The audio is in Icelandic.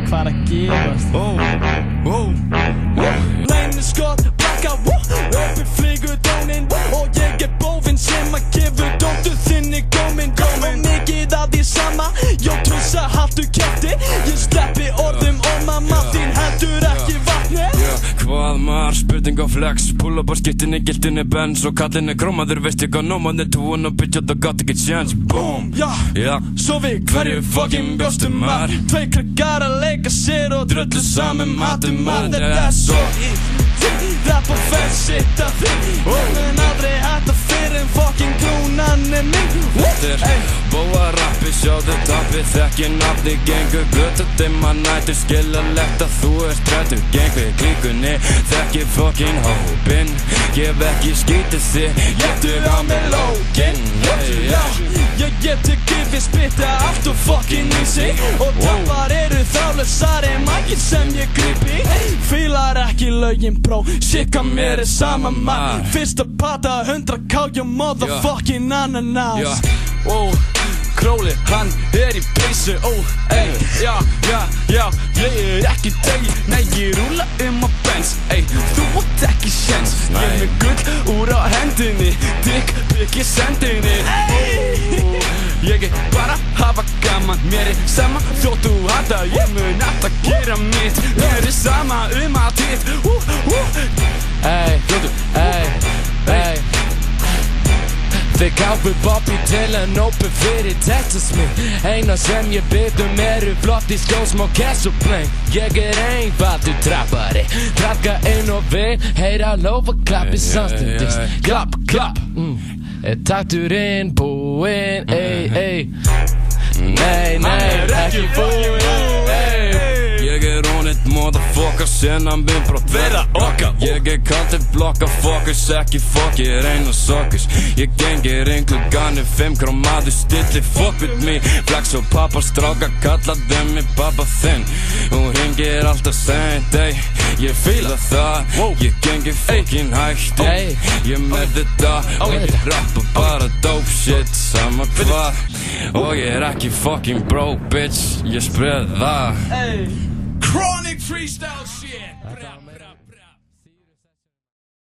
hvað að gerast Leyniskot, blakka, uppi flýgur dónin og ég bófinn sem að gefur dóttur þinni góminn og mikið af því sama, jó trussa haltu kjafti ég sleppi orðum og mamma þín heldur ekki vatni Hvað maður, spurning á flex Pull up á skiptinni, giltinni Benz og kallinni krómaður, veist ég hvað nómann er túin og bitch það gátt ekki chance Boom, svo við hverju fucking bjóstum maður Tvei krakkar að leika sér og drullu saman matum maður Þetta er svo Rapp og fenn sitt af þig Ég mun aldrei hætta fyrir en fucking krúnan er mín Þetta er bóa rappi, sjáðu tappi Þekki nafni, gengur götu dimma nættur Skiljanlegt að þú ert trættur Gengur klíkunni, þekki fucking hópinn Gef ekki skítið þig, ég dug á mig lókin Ég geti kifið spitta allt og fucking í sig Og tappar eru þrálausari mækin sem ég gripi Fílar ekki lögin bró, shit hvað mér er sama mann Fyrsta pata 100k, you motherfucking ananas Króli, hann er í peysu, ég er ekki degi, nei ég rúla á Benz, þú átt ekki sjens Ég er með gull úr á hendinni, dick pic í sendinni Ég er bara að hafa gaman, mér er sama þótt þú hata Ég mun alltaf gera mitt, mér er sama allt hitt Þið kápu Bobby til en ópen fyrir Texas mig Eina sem ég byrðum eru flott í skó, smá cash og bling Ég er einfaldur trappari Traðka inn og við heyra lofa klappi samstundis Klapp, klapp Takturinn búinn, Nei, ekki búinn Ég er on it, motherfucker, sennan minn brott vera okkar Ég er kallið blokka fokkus, ekki fokk, ég er einu sokkurs Ég gengir inn klukkan 5 maður stilli fuck with me Flax og pappa stráka, kallaði mig pappa þinn Hún ringir alltaf sent, ég fíla það Ég gengir fucking hægt, ég með þetta Og ég rappa bara dope shit, sama hvað Og ég er ekki fucking broke, bitch, ég spreð það Chronic freestyle shit